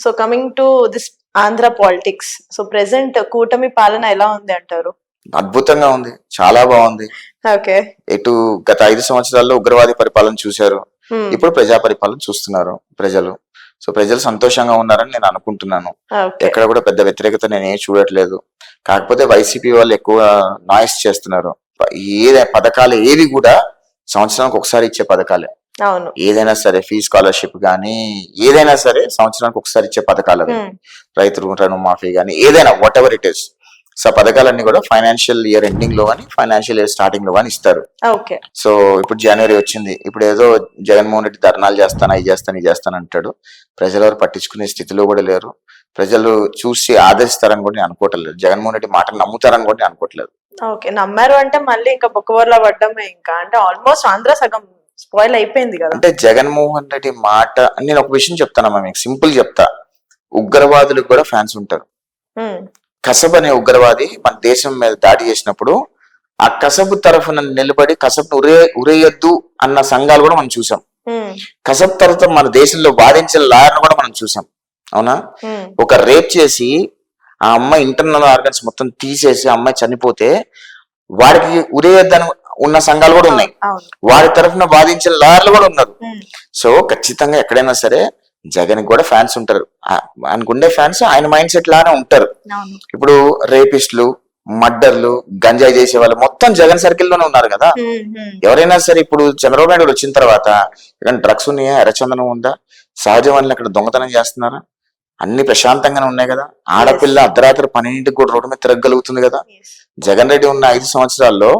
So coming to this Andhra politics, so present కూటమి పాలన ఎలా ఉంది అంటారు? అద్భుతంగా ఉంది, చాలా బాగుంది. ఓకే. ఇటు గత 5 సంవత్సరాల్లో ఉగ్రవాది పరిపాలన చూశారు, ఇప్పుడు ప్రజా పరిపాలన చూస్తున్నారు ప్రజలు. సో ప్రజలు సంతోషంగా ఉన్నారని నేను అనుకుంటున్నాను. ఎక్కడ కూడా పెద్ద వ్యతిరేకత నేను ఏం చూడట్లేదు. కాకపోతే వైసీపీ వాళ్ళు ఎక్కువ నాయిస్ చేస్తున్నారు. పథకాలు ఏవి కూడా సంవత్సరానికి ఒకసారి ఇచ్చే పథకాలే. అవును, ఏదైనా సరే ఫీజు స్కాలర్షిప్ గానీ ఏదైనా సరే సంవత్సరానికి ఒకసారి ఇచ్చే పథకాలు, రైతు రుణమాఫీ గానీ ఏదైనా what ever it is. So పథకాలన్నీ కూడా ఫైనాన్షియల్ ఇయర్ ఎండింగ్ లో కానీ ఫైనాన్షియల్ ఇయర్ స్టార్టింగ్ లో కానీ ఇస్తారు. సో ఇప్పుడు జనవరి వచ్చింది, ఇప్పుడు ఏదో జగన్మోహన్ రెడ్డి ధర్నాలు చేస్తాను, ఇది చేస్తాను అంటాడు. ప్రజలు ఎవరు పట్టించుకునే స్థితిలో కూడా లేరు. ప్రజలు చూసి ఆదరిస్తారని కూడా నేను అనుకోవట్లేదు. జగన్మోహన్ రెడ్డి మాట నమ్ముతారని కూడా నేను అనుకోవట్లేదు. ఓకే, నమ్మారు అంటే మళ్ళీ ఇంకా బొక్కవర్లో పడ్డమే. ఇంకా అంటే ఆల్మోస్ట్ ఆంధ్ర సగం స్పాయిల్ అయిపోయింది కదా. అంటే జగన్మోహన్ రెడ్డి మాట, నేను ఒక విషయం చెప్తానమ్మా, మీకు సింపుల్ చెప్తా. ఉగ్రవాదులకు కూడా ఫ్యాన్స్ ఉంటారు. కసబ్ అనే ఉగ్రవాది మన దేశం మీద దాడి చేసినప్పుడు ఆ కసబ్ తరఫున నిలబడి కసబ్ ఉరేయొద్దు అన్న సంఘాలు కూడా మనం చూసాం. కసబ్ తరఫున మన దేశంలో వాదించిన లాయర్ను కూడా మనం చూసాం. అవునా? ఒక రేప్ చేసి ఆ అమ్మాయి ఇంటర్నల్ ఆర్గన్స్ మొత్తం తీసేసి ఆ అమ్మాయి చనిపోతే వాడికి ఉరేయొద్దని ఉన్న సంఘాలు కూడా ఉన్నాయి. వారి తరఫున వాదించిన లాయర్లు కూడా ఉన్నారు. సో ఖచ్చితంగా ఎక్కడైనా సరే జగన్ కూడా ఫ్యాన్స్ ఉంటారు. ఆయనకుండే ఫ్యాన్స్ ఆయన మైండ్ సెట్ లానే ఉంటారు. ఇప్పుడు రేపిస్టులు, మర్డర్లు, గంజాయి చేసే వాళ్ళు మొత్తం జగన్ సర్కిల్ లోనే ఉన్నారు కదా. ఎవరైనా సరే ఇప్పుడు చంద్రబాబు నాయుడు వచ్చిన తర్వాత ఇక్కడ డ్రగ్స్ ఉన్నాయా, ఎర్రచందనం ఉందా, సహజ వనరులు అక్కడ దొంగతనం చేస్తున్నారా, అన్ని ప్రశాంతంగానే ఉన్నాయి కదా. ఆడపిల్ల అర్ధరాత్రి 12ంటికి కూడా రోడ్డు మీద తిరగలుగుతుంది కదా. జగన్ రెడ్డి ఉన్న 5 సంవత్సరాల్లో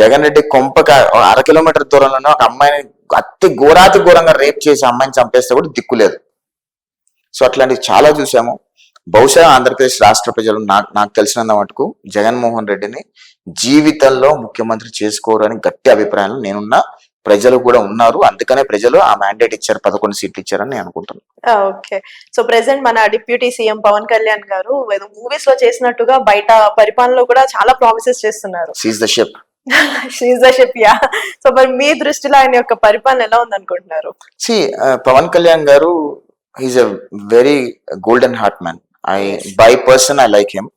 జగన్ రెడ్డి కొంపక 1/2 కిలోమీటర్ దూరంలోనే ఒక అమ్మాయిని అతి ఘోరంగా రేప్ చేసి అమ్మాయిని చంపేస్తే కూడా దిక్కులేదు. సో అట్లాంటివి చాలా చూసాము. బహుశా ఆంధ్రప్రదేశ్ రాష్ట్ర ప్రజలు నాకు తెలిసినంత మటుకు జగన్మోహన్ రెడ్డిని జీవితంలో ముఖ్యమంత్రి చేసుకోరు అని గట్టి అభిప్రాయం నేనున్నా, ప్రజలు కూడా ఉన్నారు. అందుకనే ప్రజలు ఆ మ్యాండేట్ ఇచ్చారు, 11 సీట్లు ఇచ్చారని నేను అనుకుంటున్నాను. ఓకే. సో ప్రెసెంట్ మన డిప్యూటీ సీఎం పవన్ కళ్యాణ్ గారు మూవీస్ లో చేసినట్టుగా బయట పరిపాలనలో కూడా చాలా ప్రామిసెస్ చేస్తున్నారు. Seize the ship. Yeah. So మరి మీ దృష్టిలో ఆయన యొక్క పరిపాలన ఎలా ఉంది అనుకుంటున్నారు? పవన్ కళ్యాణ్ గారు is a very golden heart man. By person I like him.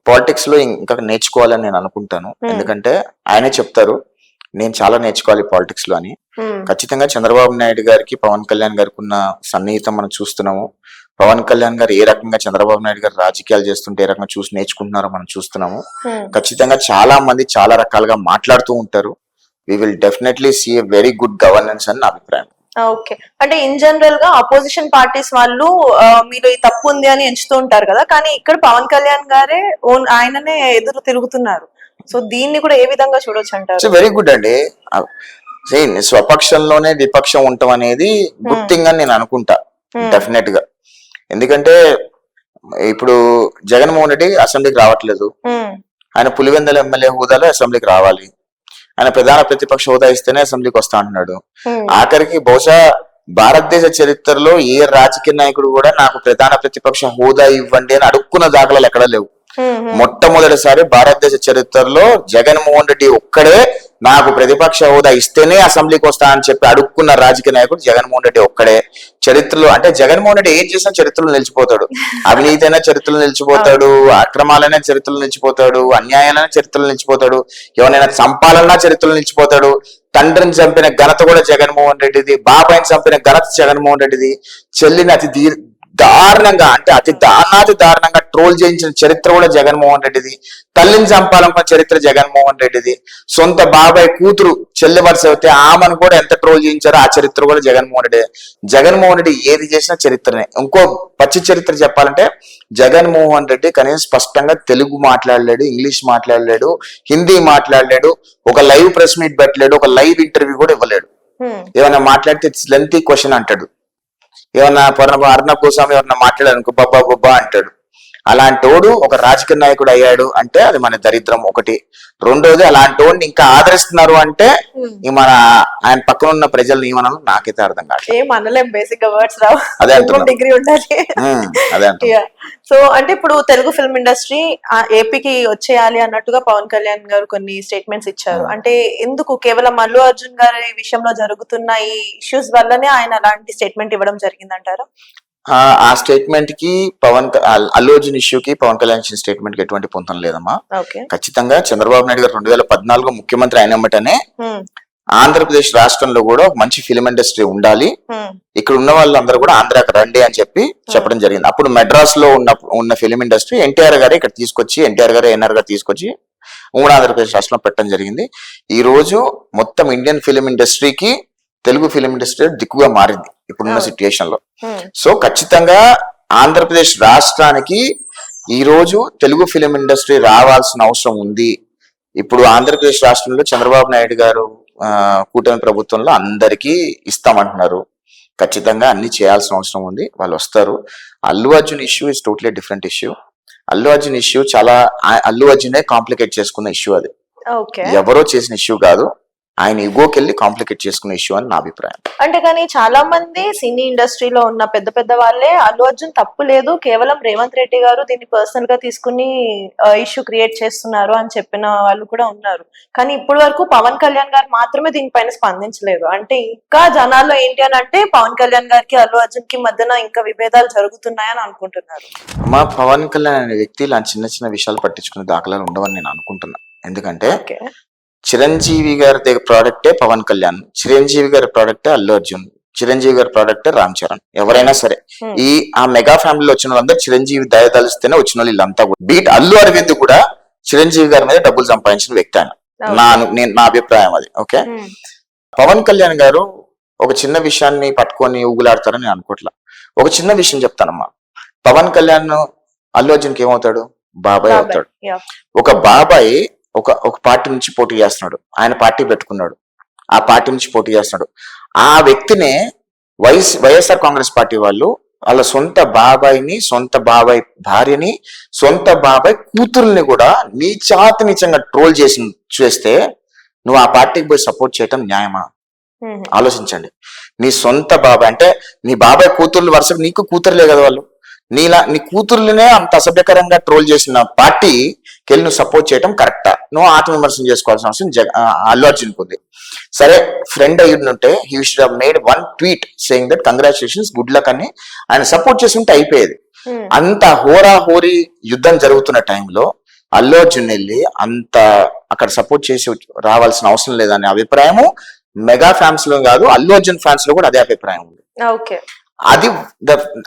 Politics లో ఇంకా నేర్చుకోవాలని నేను అనుకుంటాను. ఎందుకంటే ఆయనే చెప్తారు నేను చాలా నేర్చుకోవాలి పాలిటిక్స్ లో అని. ఖచ్చితంగా చంద్రబాబు నాయుడు గారికి పవన్ కళ్యాణ్ గారికి ఉన్న సన్నిహితం మనం చూస్తున్నాము. పవన్ కళ్యాణ్ గారు ఏ రకంగా చంద్రబాబు నాయుడు గారు రాజకీయాలు చేస్తుంటే ఏ రకంగా చూసి నేర్చుకుంటున్నారో మనం చూస్తున్నాము. ఖచ్చితంగా చాలా మంది చాలా రకాలుగా మాట్లాడుతూ ఉంటారు. We will definitely see a very good governance అని నా అభిప్రాయం. ఓకే. అంటే ఇన్ జనరల్ గా అపోజిషన్ పార్టీస్ వాళ్ళు మీరు ఈ తప్పు ఉంది అని ఎంచుతూ ఉంటారు కదా, కానీ ఇక్కడ పవన్ కళ్యాణ్ గారే ఆయననే ఎదురు తిరుగుతున్నారు. సో దీన్ని కూడా ఏ విధంగా చూడొచ్చు అంటారు? వెరీ గుడ్ అండి. స్వపక్షంలోనే విపక్షం ఉండటం అనేది గుడ్ థింగ్ అని నేను అనుకుంటా డెఫినెట్ గా. ఎందుకంటే ఇప్పుడు జగన్మోహన్ రెడ్డి అసెంబ్లీకి రావట్లేదు. ఆయన పులివెందుల ఎమ్మెల్యే హోదాలో అసెంబ్లీకి రావాలి. ఆయన ప్రధాన ప్రతిపక్ష హోదా ఇస్తేనే అసెంబ్లీకి వస్తా అంటున్నాడు. ఆఖరికి బహుశా భారతదేశ చరిత్రలో ఏ రాజకీయ నాయకుడు కూడా నాకు ప్రధాన ప్రతిపక్ష హోదా ఇవ్వండి అని అడుక్కున్న దాఖలాలు ఎక్కడా లేవు. మొట్టమొదటిసారి భారతదేశ చరిత్రలో జగన్మోహన్ రెడ్డి ఒక్కడే నాకు ప్రతిపక్ష హోదా ఇస్తేనే అసెంబ్లీకి వస్తా అని చెప్పి అడుక్కున్న రాజకీయ నాయకుడు జగన్మోహన్ రెడ్డి ఒక్కడే చరిత్రలో. అంటే జగన్మోహన్ రెడ్డి ఏం చేసినా చరిత్రలో నిలిచిపోతాడు. అవినీతి అయినా చరిత్రలో నిలిచిపోతాడు, అక్రమాలైనా చరిత్రలో నిలిచిపోతాడు, అన్యాయాలైనా చరిత్రలో నిలిచిపోతాడు, ఎవరైనా చంపాలన్నా చరిత్రలో నిలిచిపోతాడు. తండ్రిని చంపిన ఘనత కూడా జగన్మోహన్ రెడ్డిది, బాబాయిని చంపిన ఘనత జగన్మోహన్ రెడ్డిది, చెల్లిని అతి దారుణంగా అంటే అతి దారుణంగా ట్రోల్ చేయించిన చరిత్ర కూడా జగన్మోహన్ రెడ్డిది, తల్లిని చంపాలనుకున్న చరిత్ర జగన్మోహన్ రెడ్డిది, సొంత బాబాయ్ కూతురు చెల్లి వరుస అయితే ఆమెను కూడా ఎంత ట్రోల్ చేయించారో ఆ చరిత్ర కూడా జగన్మోహన్ రెడ్డి. జగన్మోహన్ రెడ్డి ఏది చేసినా చరిత్రనే. ఇంకో పచ్చి చరిత్ర చెప్పాలంటే జగన్మోహన్ రెడ్డి కనీసం స్పష్టంగా తెలుగు మాట్లాడలేడు, ఇంగ్లీష్ మాట్లాడలేడు, హిందీ మాట్లాడలేడు, ఒక లైవ్ ప్రెస్ మీట్ పెట్టలేడు, ఒక లైవ్ ఇంటర్వ్యూ కూడా ఇవ్వలేడు. ఏమైనా మాట్లాడితే ఇట్స్ లెంతీ క్వశ్చన్ అంటాడు. ఏమన్నా అర్ణబ్ గోస్వామి ఎవరన్నా మాట్లాడారనుకో బొబ్బా అంటాడు. అలాంటోడు ఒక రాజకీయ నాయకుడు అయ్యాడు అంటే అది మన దరిద్రం ఒకటి. రెండోది అలాంటి వాడిని ఇంకా ఆదరిస్తున్నారు అంటే మన ఆయన పక్కన ఉన్న ప్రజలు ఏమన్నా నాకైతే అర్థం కాదు. డిగ్రీ ఉండాలి. సో అంటే ఇప్పుడు తెలుగు ఫిల్మ్ ఇండస్ట్రీ ఏపీకి వచ్చేయాలి అన్నట్టుగా పవన్ కళ్యాణ్ గారు కొన్ని స్టేట్మెంట్స్ ఇచ్చారు. అంటే ఎందుకు కేవలం అల్లు అర్జున్ గారి విషయంలో జరుగుతున్న ఈ ఇష్యూస్ వల్లనే ఆయన అలాంటి స్టేట్మెంట్ ఇవ్వడం జరిగిందంటారా? ఆ స్టేట్మెంట్ కి అల్లు అర్జున్ ఇష్యూకి పవన్ కళ్యాణ్ ఇచ్చిన స్టేట్మెంట్ కి ఎటువంటి పొంతం లేదమ్మా. ఓకే. ఖచ్చితంగా చంద్రబాబు నాయుడు గారు 2014 ముఖ్యమంత్రి అయినమ్మటనే ఆంధ్రప్రదేశ్ రాష్ట్రంలో కూడా ఒక మంచి ఫిలిం ఇండస్ట్రీ ఉండాలి, ఇక్కడ ఉన్న వాళ్ళందరూ కూడా ఆంధ్రాకి రండి అని చెప్పడం జరిగింది. అప్పుడు మెడ్రాస్ లో ఉన్న ఫిలిం ఇండస్ట్రీ ఎన్టీఆర్ గారు ఇక్కడ తీసుకొచ్చి, ఎన్టీఆర్ గారు ఎన్ఆర్ గారు తీసుకొచ్చి ఉమ్మడి ఆంధ్రప్రదేశ్ రాష్ట్రంలో పెట్టడం జరిగింది. ఈ రోజు మొత్తం ఇండియన్ ఫిలిం ఇండస్ట్రీకి తెలుగు ఫిలిం ఇండస్ట్రీ దిక్కుగా మారింది ఇప్పుడున్న సిచ్యుయేషన్ లో. సో ఖచ్చితంగా ఆంధ్రప్రదేశ్ రాష్ట్రానికి ఈ రోజు తెలుగు ఫిలిం ఇండస్ట్రీ రావాల్సిన అవసరం ఉంది. ఇప్పుడు ఆంధ్రప్రదేశ్ రాష్ట్రంలో చంద్రబాబు నాయుడు గారు కూటమి ప్రభుత్వంలో అందరికీ ఇస్తామంటున్నారు. ఖచ్చితంగా అన్ని చేయాల్సిన అవసరం ఉంది, వాళ్ళు వస్తారు. Allu Arjun issue is totally different issue. Allu Arjun issue చాలా అల్లు అర్జునే కాంప్లికేట్ చేసుకున్న ఇష్యూ అది, ఎవరో చేసిన ఇష్యూ కాదు. ఆయన ఇగోకి వెళ్ళి కాంప్లికేట్ చేసుకునే ఇష్యూ అని నా అభిప్రాయం. అంటే కానీ చాలా మంది సినీ ఇండస్ట్రీలో ఉన్న పెద్ద పెద్ద వాళ్ళే అల్లు అర్జున్ తప్పు లేదు, కేవలం రేవంత్ రెడ్డి గారు దీన్ని పర్సనల్ గా తీసుకుని ఇష్యూ క్రియేట్ చేస్తున్నారు అని చెప్పిన వాళ్ళు కూడా ఉన్నారు. కానీ ఇప్పటి వరకు పవన్ కళ్యాణ్ గారు మాత్రమే దీనిపైన స్పందించలేదు. అంటే ఇంకా జనాల్లో ఏంటి అని అంటే పవన్ కళ్యాణ్ గారికి అల్లు అర్జున్ కి మధ్యన ఇంకా విభేదాలు జరుగుతున్నాయని అనుకుంటున్నారు. మా పవన్ కళ్యాణ్ అనే వ్యక్తి ఇలా చిన్న చిన్న విషయాలు పట్టించుకునే దాఖలాలు ఉండవని నేను అనుకుంటున్నా. ఎందుకంటే చిరంజీవి గారి దగ్గర ప్రోడక్టే పవన్ కళ్యాణ్, చిరంజీవి గారి ప్రోడక్టే అల్లు అర్జున్, చిరంజీవి గారి ప్రోడక్టే రామ్ చరణ్. ఎవరైనా సరే ఆ మెగా ఫ్యామిలీలో వచ్చిన వాళ్ళందరూ చిరంజీవి దయదలిస్తేనే వచ్చిన వాళ్ళు వీళ్ళంతా కూడా. బీట్ అల్లు అరవింద్ కూడా చిరంజీవి గారి మీద డబ్బులు సంపాదించిన వ్యక్తి ఆయన, నా అభిప్రాయం అది. ఓకే, పవన్ కళ్యాణ్ గారు ఒక చిన్న విషయాన్ని పట్టుకొని ఊగులాడతారని నేను అనుకోవట్లా. ఒక చిన్న విషయం చెప్తానమ్మా, పవన్ కళ్యాణ్ అల్లు అర్జున్కి ఏమవుతాడు? బాబాయ్ అవుతాడు. ఒక బాబాయ్ ఒక పార్టీ నుంచి పోటీ చేస్తున్నాడు, ఆయన పార్టీ పెట్టుకున్నాడు, ఆ పార్టీ నుంచి పోటీ చేస్తున్నాడు. ఆ వ్యక్తినే వైఎస్ఆర్ కాంగ్రెస్ పార్టీ వాళ్ళు వాళ్ళ సొంత బాబాయిని, సొంత బాబాయ్ భార్యని, సొంత బాబాయ్ కూతుర్ని కూడా నీచంగా ట్రోల్ చేస్తే నువ్వు ఆ పార్టీకి పోయి సపోర్ట్ చేయటం న్యాయమా? ఆలోచించండి. నీ సొంత బాబాయ్ అంటే నీ బాబాయ్ కూతుర్లు వరుసగా నీకు కూతురులే కదా వాళ్ళు, నీ కూతుర్లనే అంత అసభ్యకరంగా ట్రోల్ చేసిన పార్టీకి వెళ్ళి నువ్వు సపోర్ట్ చేయడం కరెక్టా? నువ్వు ఆత్మవిమర్శనం చేసుకోవాల్సిన అవసరం అల్లు అర్జున్ ఉంది. సరే, ఫ్రెండ్ అయ్యుంటే he should have made one tweet saying that congratulations, good luck అని ఆయన సపోర్ట్ చేసి ఉంటే అయిపోయేది. అంత హోరీ యుద్ధం జరుగుతున్న టైంలో అల్లు అర్జున్ వెళ్ళి అంత అక్కడ సపోర్ట్ చేసి రావాల్సిన అవసరం లేదనే అభిప్రాయము మెగా ఫ్యాన్స్ లో కాదు, అల్లు అర్జున్ ఫ్యాన్స్ లో కూడా అదే అభిప్రాయం ఉంది.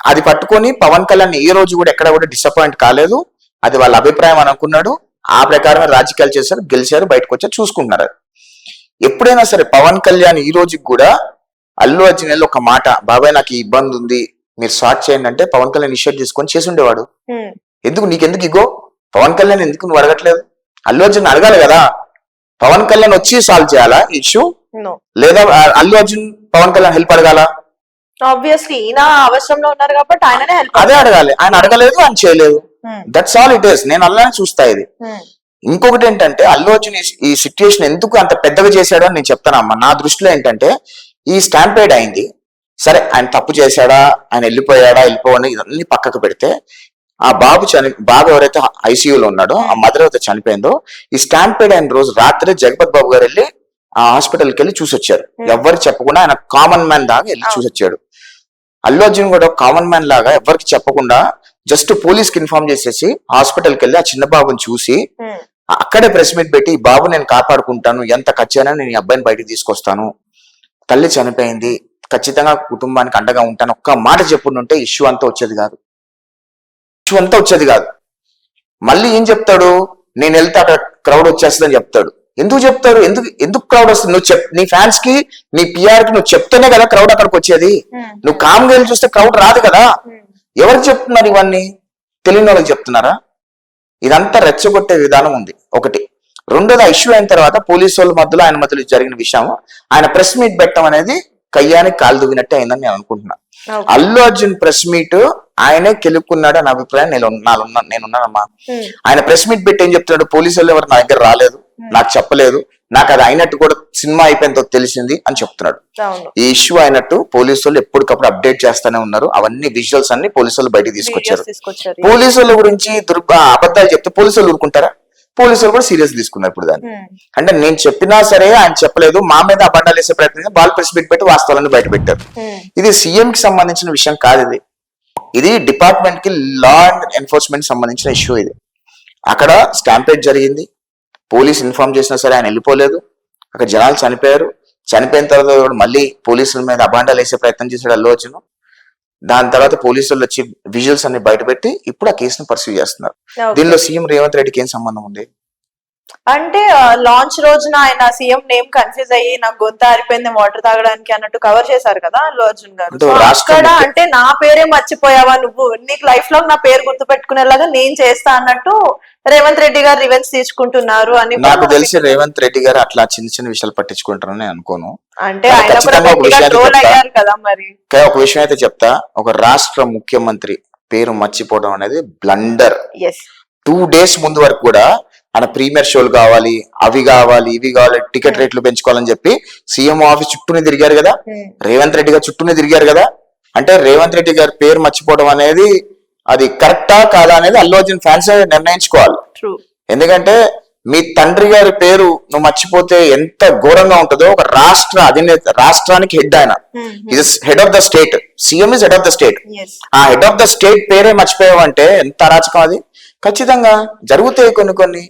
అది పట్టుకొని పవన్ కళ్యాణ్ ఈ రోజు కూడా ఎక్కడ కూడా డిసప్పాయింట్ కాలేదు. అది వాళ్ళ అభిప్రాయం అని అనుకున్నాడు, ఆ ప్రకారమే రాజకీయాలు చేశారు, గెలిచారు, బయటకు వచ్చారు, చూసుకుంటున్నారు. ఎప్పుడైనా సరే పవన్ కళ్యాణ్ ఈ రోజుకి కూడా అల్లు అర్జున్ ఒక మాట, బాబాయ్ నాకు ఈ ఇబ్బంది ఉంది మీరు సార్ట్ చేయండి అంటే పవన్ కళ్యాణ్ ఇనిషియేట్ తీసుకొని చేసి ఉండేవాడు. నీకెందుకు ఇగో? పవన్ కళ్యాణ్ ఎందుకు నువ్వు అడగట్లేదు? అల్లు అర్జున్ అడగాలి కదా. పవన్ కళ్యాణ్ వచ్చి సాల్వ్ చేయాలా ఇష్యూ, లేదా అల్లు అర్జున్ పవన్ కళ్యాణ్ హెల్ప్ అడగాల? ఆబ్వియస్లీ ఈయన అవసరంలో ఉన్నారు కాబట్టి ఆయననే హెల్ప్ అదే అడగాలి. ఆయన అడగలేదు, ఆయన చేయలేదు. That's all it is. నేను అలానే చూస్తా ఇది. ఇంకొకటి ఏంటంటే అల్లు అర్జున్ ఈ సిచ్యుయేషన్ ఎందుకు అంత పెద్దగా చేశాడో అని నేను చెప్తానమ్మా. నా దృష్టిలో ఏంటంటే ఈ స్టాంపేడ్ అయింది, సరే ఆయన తప్పు చేశాడా, ఆయన వెళ్ళిపోయాడా, వెళ్ళిపోవని ఇవన్నీ పక్కకు పెడితే ఆ బాబు ఎవరైతే ఐసీయూలో ఉన్నాడో, ఆ మదర్ అయితే చనిపోయిందో, ఈ స్టాంపేడ్ అయిన రోజు రాత్రి జగపత్ బాబు గారు వెళ్ళి ఆ హాస్పిటల్కి వెళ్ళి చూసొచ్చారు. ఎవరు చెప్పకుండా ఆయన కామన్ మ్యాన్ దాకా వెళ్ళి చూసొచ్చాడు. అల్లు అర్జున్ కూడా కామన్ మ్యాన్ లాగా ఎవరికి చెప్పకుండా జస్ట్ పోలీస్ కి ఇన్ఫార్మ్ చేసేసి హాస్పిటల్కి వెళ్ళి ఆ చిన్న బాబుని చూసి అక్కడే ప్రెస్ మీట్ పెట్టి, ఈ బాబు నేను కాపాడుకుంటాను, ఎంత ఖర్చైనా నేను ఈ అబ్బాయిని బయటకు తీసుకొస్తాను, తల్లి చనిపోయింది, ఖచ్చితంగా కుటుంబానికి అండగా ఉంటాను, ఒక్క మాట చెప్పుంటే ఇష్యూ అంతా వచ్చేది కాదు. మళ్ళీ ఏం చెప్తాడు? నేను వెళ్తే అక్కడ క్రౌడ్ వచ్చేస్తుందని చెప్తాడు. ఎందుకు చెప్తారు? ఎందుకు క్రౌడ్ వస్తుంది? నీ ఫ్యాన్స్ కి, నీ పిఆర్ కి నువ్వు చెప్తేనే కదా క్రౌడ్ అక్కడికి వచ్చేది. నువ్వు కామ్గా వెళ్ళి చూస్తే క్రౌడ్ రాదు కదా. ఎవరికి చెప్తున్నారు ఇవన్నీ? తెలియని వాళ్ళకి చెప్తున్నారా? ఇదంతా రెచ్చగొట్టే విధానం ఉంది ఒకటి. రెండోది, ఇష్యూ అయిన తర్వాత పోలీసు వాళ్ళ మధ్యలో ఆయన మధ్యలో జరిగిన విషయం, ఆయన ప్రెస్ మీట్ పెట్టడం అనేది కయ్యానికి కాలు దువ్వినట్టే అయిందని నేను అనుకుంటున్నా. అల్లు అర్జున్ ప్రెస్ మీట్ ఆయనే కెలుక్కున్నాడు అని అభిప్రాయం నేనున్నానమ్మా. ఆయన ప్రెస్ మీట్ పెట్టి ఏం చెప్తున్నాడు? పోలీసు వాళ్ళు ఎవరు నా దగ్గర రాలేదు, నాకు చెప్పలేదు, నాకు అది అయినట్టు కూడా సినిమా అయిపోయిన తెలిసింది అని చెప్తున్నాడు. ఈ ఇష్యూ అయినట్టు పోలీసు వాళ్ళు ఎప్పటికప్పుడు అప్డేట్ చేస్తానే ఉన్నారు. అవన్నీ విజువల్స్ అన్ని పోలీసు వాళ్ళు బయటకు తీసుకొచ్చారు. పోలీసు వాళ్ళ గురించి అబద్ధాలు చెప్తే పోలీసు వాళ్ళు ఊరుకుంటారా? పోలీసు వాళ్ళు కూడా సీరియస్ తీసుకున్నారు ఇప్పుడు దాన్ని. అంటే నేను చెప్పినా సరే ఆయన చెప్పలేదు, మా మీద అబద్ధాలు వేసే ప్రయత్నం, వాళ్ళు ప్రెస్ మీట్ పెట్టి వాస్తవాలను బయట పెట్టారు. ఇది సీఎం కి సంబంధించిన విషయం కాదు. ఇది ఇది డిపార్ట్మెంట్ కి లా అండ్ ఎన్ఫోర్స్మెంట్ సంబంధించిన ఇష్యూ ఇది. అక్కడ స్టాంపేడ్ జరిగింది, పోలీస్ ఇన్ఫార్మ్ చేసినా సరే ఆయన వెళ్ళిపోలేదు. అక్కడ జనాలు చనిపోయారు. చనిపోయిన తర్వాత కూడా మళ్ళీ పోలీసుల మీద అబాండాలు వేసే ప్రయత్నం చేశాడు అల్లు అర్జున్. దాని తర్వాత పోలీసులు వచ్చి విజువల్స్ అన్ని బయటపెట్టి ఇప్పుడు ఆ కేసును పర్సూ చేస్తున్నారు. దీనిలో సీఎం రేవంత్ రెడ్డికి ఏం సంబంధం ఉంది? అంటే లాంచ్ రోజున ఆయన సీఎం నేమ్ కన్ఫ్యూజ్ అయ్యి నాకు గొంతు ఆరిపోయింది వాటర్ తాగడానికి అన్నట్టు కవర్ చేశారు కదా అల్లు అర్జున్ గారు. అంటే So, రాష్ట్రం అక్కడ ముఖ్య- అంటే నా పేరే మర్చిపోయావా నువ్వు, నీకు లైఫ్ లో నా పేరు గుర్తు పెట్టుకునేలాగా నేను చేస్తా అన్నట్టు రేవంత్ రెడ్డి గారు రివెంజ్ తీసుకుంటున్నారు అని కూడా నాకు తెలిసి రేవంత్ రెడ్డి గారు అట్లా చిన్న చిన్న విషయాలు పట్టించుకుంటారని నేను అనుకోను. అంటే కానీ ఆయన కూడా ఖచ్చితంగా ఒక గట్టిగా విషయాన్ని ట్రోల్ చెప్తా. అయ్యారు కదా మరి. కానీ ఒక విషయం అయితే చెప్తా, ఒక రాష్ట్ర ముఖ్యమంత్రి పేరు మర్చిపోవడం అనేది బ్లండర్. ఎస్ 2 days ముందు వరకు కూడా ఆయన ప్రీమియర్ షోలు కావాలి, అవి కావాలి, ఇవి కావాలి, టికెట్ రేట్లు పెంచుకోవాలని చెప్పి సీఎం ఆఫీస్ చుట్టూనే తిరిగారు కదా, రేవంత్ రెడ్డి గారు చుట్టూనే తిరిగారు కదా. అంటే రేవంత్ రెడ్డి గారి పేరు మర్చిపోవడం అనేది అది కరెక్టా కాదా అనేది అల్లు అర్జున్ ఫ్యాన్స్ నిర్ణయించుకోవాలి. ట్రూ. ఎందుకంటే మీ తండ్రి గారి పేరు నువ్వు మర్చిపోతే ఎంత ఘోరంగా ఉంటుందో. ఒక రాష్ట్ర అధినేత, రాష్ట్రానికి హెడ్ ఆయన, is head of the state, CM is head of the state. As a head of the state పేరే మర్చిపోయావంటే ఎంత అరాచకం అది. ఖచ్చితంగా జరుగుతాయి కొన్ని.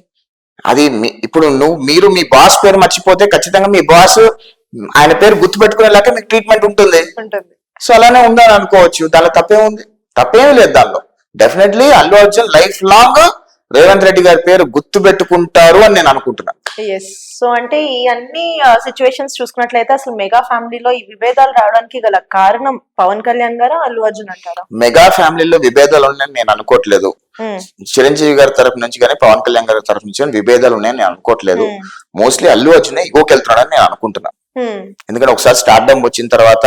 అది ఇప్పుడు మీరు మీ బాస్ పేరు మర్చిపోతే ఖచ్చితంగా మీ బాస్ ఆయన పేరు గుర్తు పెట్టుకునేలాగా మీకు ట్రీట్మెంట్ ఉంటుంది. ఉంటుంది. సో అలానే ఉందని అనుకోవచ్చు. దానిలో తప్పేముంది? తప్పేమీ లేదు దానిలో. Definitely Allu Arjun life long Revanth Reddy గారి పేరు గుర్తు పెట్టుకుంటారు అని నేను అనుకుంటున్నా. ఎస్. సో అంటే ఈ అన్ని సిచ్యువేషన్స్ చూసుకున్నట్లయితే అసలు మెగా ఫ్యామిలీలో ఈ విభేదాలు రావడానికి గల కారణం పవన్ కళ్యాణ్ గారా అల్లు అర్జున్ అంటారా? మెగా ఫ్యామిలీలో విభేదాలు ఉన్నాయని నేను అనుకోవట్లేదు. చిరంజీవి గారి తరపు నుంచి కానీ పవన్ కళ్యాణ్ గారి తరపు నుంచి కానీ విభేదాలు ఉన్నాయని నేను అనుకోవట్లేదు. మోస్ట్లీ అల్లు అర్జున్ ఇగోకి వెళ్తున్నాడని నేను అనుకుంటున్నా. ఎందుకంటే ఒకసారి స్టార్డమ్ వచ్చిన తర్వాత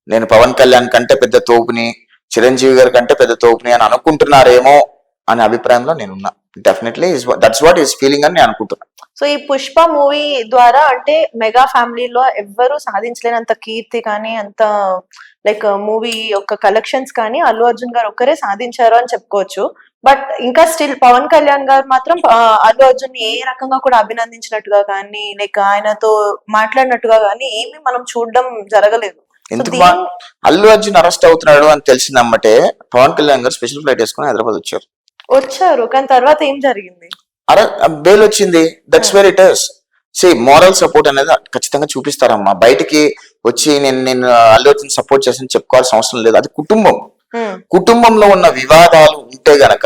నేను పవన్ కళ్యాణ్ కంటే పెద్ద తోపుని, చిరంజీవి గారి కంటే పెద్ద తోపుని అని అనుకుంటున్నారేమో అనే అభిప్రాయంలో నేనున్నా. Definitely that's what is feeling అని నేను అనుకుంటున్నా. సో ఈ పుష్ప మూవీ ద్వారా అంటే మెగా ఫ్యామిలీలో ఎవ్వరూ సాధించలేనంత కీర్తి కానీ అంత లైక్ మూవీ యొక్క కలెక్షన్స్ కానీ అల్లు అర్జున్ గారు ఒక్కరే సాధించారు అని చెప్పుకోవచ్చు. బట్ ఇంకా స్టిల్ పవన్ కళ్యాణ్ గారు మాత్రం అల్లు అర్జున్ ఏ రకంగా కూడా అభినందించినట్టుగా కానీ లైక్ ఆయనతో మాట్లాడినట్టుగా కానీ ఏమీ మనం చూడడం జరగలేదు. ఎందుకు అల్లు అర్జున్ అరెస్ట్ అవుతున్నాడు అని తెలిసినమ్మటే పవన్ కళ్యాణ్ గారు స్పెషల్ ఫ్లైట్ వేసుకుని హైదరాబాద్ వచ్చారు. కానీ తర్వాత ఏం జరిగింది? అరే బెయిల్ వచ్చింది. That's very it is. సి మోరల్ సపోర్ట్ అనేది ఖచ్చితంగా చూపిస్తారమ్మా. బయటికి వచ్చి నేను అల్లు అర్జున్ సపోర్ట్ చేసి చెప్పుకోవాల్సిన అవసరం లేదు. అది కుటుంబం. కుటుంబంలో ఉన్న వివాదాలు ఉంటే గనక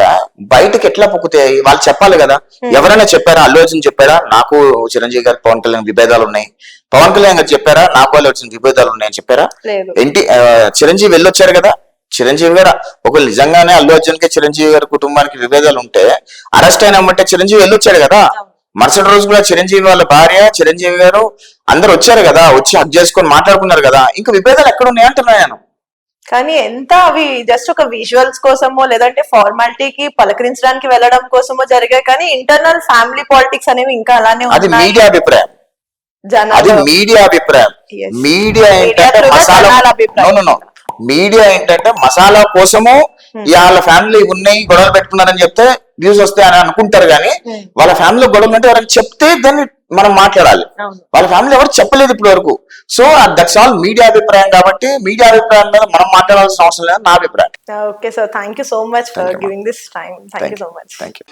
బయటకి ఎట్లా పొక్కుతాయి? వాళ్ళు చెప్పాలి కదా. ఎవరైనా చెప్పారా? అల్లు అర్జున్ చెప్పారా నాకు చిరంజీవి గారు పవన్ కళ్యాణ్ విభేదాలు ఉన్నాయి? పవన్ కళ్యాణ్ గారు చెప్పారా నాకు అల్లు అర్జున్ విభేదాలు ఉన్నాయని చెప్పారా? చిరంజీవి వెళ్ళొచ్చారు కదా. చిరంజీవి గారు ఒకళ్ళు నిజంగానే అల్లు అర్జున్ కి చిరంజీవి గారి కుటుంబానికి విభేదాలు ఉంటే అరెస్ట్ అయినామంటే చిరంజీవి వెళ్ళొచ్చాడు కదా. మరుసటి రోజు కూడా చిరంజీవి వాళ్ళ భార్య, చిరంజీవి గారు అందరు వచ్చారు కదా, వచ్చి హక్ చేసుకొని మాట్లాడుకున్నారు కదా. ఇంకా విభేదాలు ఎక్కడ ఉన్నాయి అంటున్నాను. కానీ ఎంత అవి జస్ట్ ఒక విజువల్స్ కోసమో లేదంటే ఫార్మాలిటీకి పలకరించడానికి వెళ్ళడం కోసమో జరిగాయి. కానీ ఇంటర్నల్ ఫ్యామిలీ పాలిటిక్స్ అనేవి ఇంకా అలానే అది మీడియా అభిప్రాయం. అది మీడియా అభిప్రాయం. మీడియా ఏంటంటే మసాలా, మీడియా ఏంటంటే మసాలా కోసము వాళ్ళ ఫ్యామిలీ ఉన్నాయి గొడవలు పెట్టుకున్నారని చెప్తే వ్యూస్ వస్తాయని అనుకుంటారు. కానీ వాళ్ళ ఫ్యామిలీలో గొడవలు అంటే ఎవరైనా చెప్తే దాన్ని మనం మాట్లాడాలి. వాళ్ళ ఫ్యామిలీ ఎవరు చెప్పలేదు ఇప్పటి వరకు. సో దట్స్ ఆల్ మీడియా అభిప్రాయం. కాబట్టి మీడియా అభిప్రాయం మీద మనం మాట్లాడాల్సిన అవసరం లేదు నా అభిప్రాయం. Okay sir, thank you so much for giving this time. Thank you so much. Thank you.